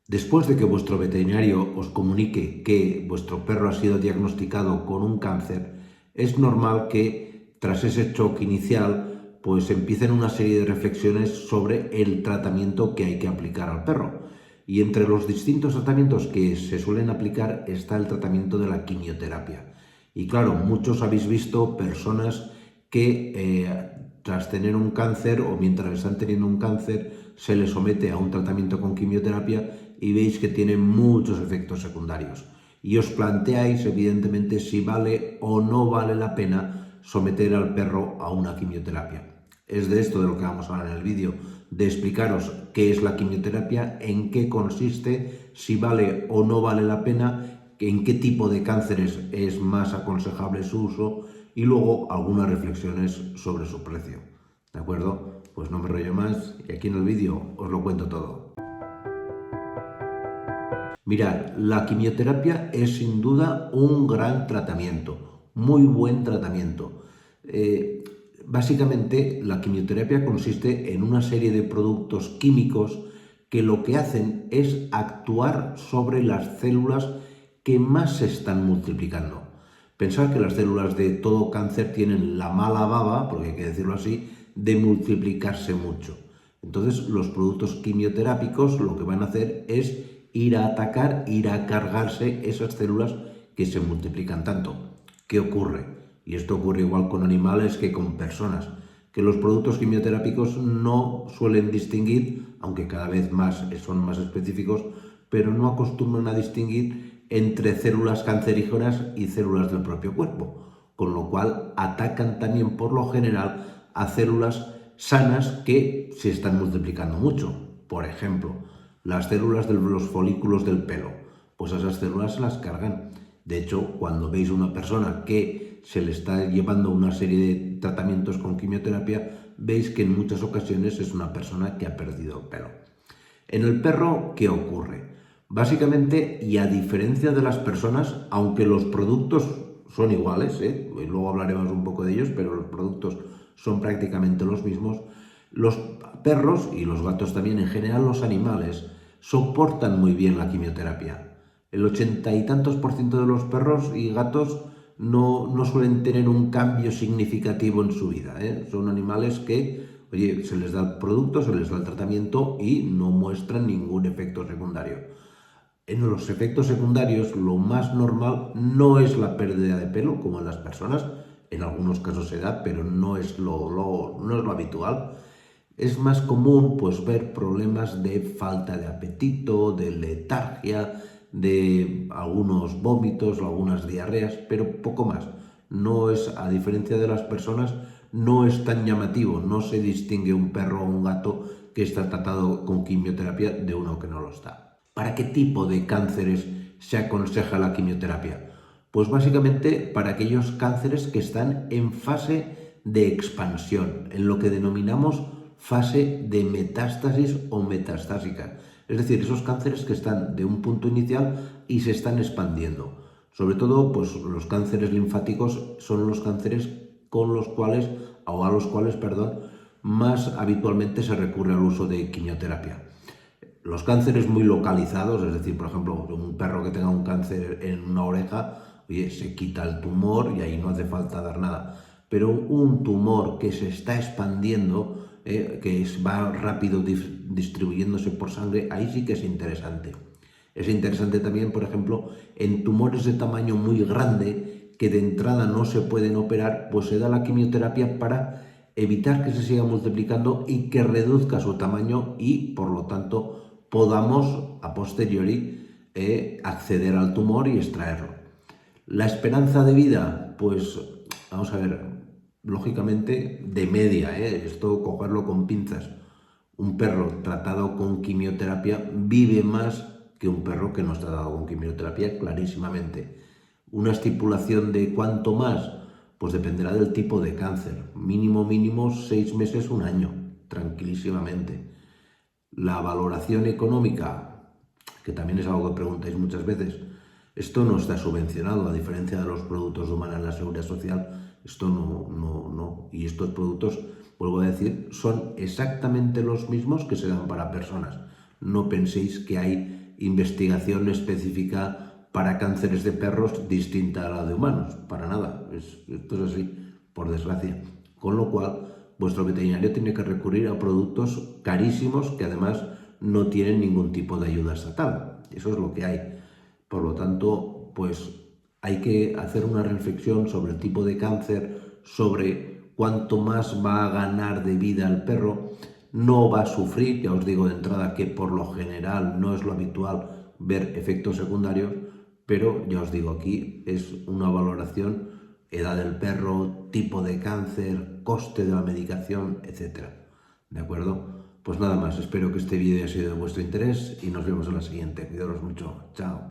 Después de que vuestro veterinario os comunique que vuestro perro ha sido diagnosticado con un cáncer, es normal que tras ese shock inicial pues empiecen una serie de reflexiones sobre el tratamiento que hay que aplicar al perro. Y entre los distintos tratamientos que se suelen aplicar está el tratamiento de la quimioterapia. Y claro, muchos habéis visto personas que tras tener un cáncer o mientras están teniendo un cáncer se les somete a un tratamiento con quimioterapia y veis que tiene muchos efectos secundarios. Y os planteáis, evidentemente, si vale o no vale la pena someter al perro a una quimioterapia. Es de esto de lo que vamos a hablar en el vídeo, de explicaros qué es la quimioterapia, en qué consiste, si vale o no vale la pena, en qué tipo de cánceres es más aconsejable su uso y luego algunas reflexiones sobre su precio. ¿De acuerdo? Pues no me rollo más y aquí en el vídeo os lo cuento todo. Mirad, la quimioterapia es sin duda un gran tratamiento, muy buen tratamiento. Básicamente, la quimioterapia consiste en una serie de productos químicos que lo que hacen es actuar sobre las células que más se están multiplicando. Pensad que las células de todo cáncer tienen la mala baba, porque hay que decirlo así, de multiplicarse mucho. Entonces, los productos quimioterápicos lo que van a hacer es ir a atacar, ir a cargarse esas células que se multiplican tanto. ¿Qué ocurre? Y esto ocurre igual con animales que con personas, que los productos quimioterápicos no suelen distinguir, aunque cada vez más son más específicos, pero no acostumbran a distinguir entre células cancerígenas y células del propio cuerpo, con lo cual atacan también por lo general a células sanas que se están multiplicando mucho. Por ejemplo, las células de los folículos del pelo, pues esas células se las cargan. De hecho, cuando veis una persona que se le está llevando una serie de tratamientos con quimioterapia, veis que en muchas ocasiones es una persona que ha perdido pelo. En el perro, ¿qué ocurre? Básicamente, y a diferencia de las personas, aunque los productos son iguales, luego hablaremos un poco de ellos, pero los productos son prácticamente los mismos, los perros y los gatos también, en general los animales, soportan muy bien la quimioterapia. El 80 y tantos % de los perros y gatos no suelen tener un cambio significativo en su vida. Son animales que, oye, se les da el producto, se les da el tratamiento y no muestran ningún efecto secundario. En los efectos secundarios, lo más normal no es la pérdida de pelo, como en las personas, en algunos casos se da, pero no es no es lo habitual. Es más común pues, ver problemas de falta de apetito, de letargia, de algunos vómitos o algunas diarreas, pero poco más. No es, a diferencia de las personas, no es tan llamativo, no se distingue un perro o un gato que está tratado con quimioterapia de uno que no lo está. ¿Para qué tipo de cánceres se aconseja la quimioterapia? Pues básicamente para aquellos cánceres que están en fase de expansión, en lo que denominamos fase de metástasis o metastásica. Es decir, esos cánceres que están de un punto inicial y se están expandiendo. Sobre todo, pues los cánceres linfáticos son los cánceres con los cuales, o a los cuales, perdón, más habitualmente se recurre al uso de quimioterapia. Los cánceres muy localizados, es decir, por ejemplo, un perro que tenga un cáncer en una oreja, oye, se quita el tumor y ahí no hace falta dar nada. Pero un tumor que se está expandiendo, va rápido distribuyéndose por sangre, ahí sí que es interesante. Es interesante también, por ejemplo, en tumores de tamaño muy grande que de entrada no se pueden operar, pues se da la quimioterapia para evitar que se siga multiplicando y que reduzca su tamaño y, por lo tanto, podamos a posteriori acceder al tumor y extraerlo. La esperanza de vida, pues vamos a ver, lógicamente de media, esto cogerlo con pinzas. Un perro tratado con quimioterapia vive más que un perro que no está tratado con quimioterapia, clarísimamente. Una estipulación de cuánto más, pues dependerá del tipo de cáncer. Mínimo 6 meses, un año, tranquilísimamente. La valoración económica, que también es algo que preguntáis muchas veces, esto no está subvencionado, a diferencia de los productos de Humana en la Seguridad Social, esto no. Y estos productos, vuelvo a decir, son exactamente los mismos que se dan para personas. No penséis que hay investigación específica para cánceres de perros distinta a la de humanos, para nada, esto es así, por desgracia. Con lo cual, vuestro veterinario tiene que recurrir a productos carísimos que además no tienen ningún tipo de ayuda estatal. Eso es lo que hay. Por lo tanto, pues hay que hacer una reflexión sobre el tipo de cáncer, sobre cuánto más va a ganar de vida el perro. No va a sufrir, ya os digo de entrada que por lo general no es lo habitual ver efectos secundarios, pero ya os digo, aquí es una valoración, edad del perro, tipo de cáncer, coste de la medicación, etc. ¿De acuerdo? Pues nada más, espero que este vídeo haya sido de vuestro interés y nos vemos en la siguiente. Cuidaros mucho. Chao.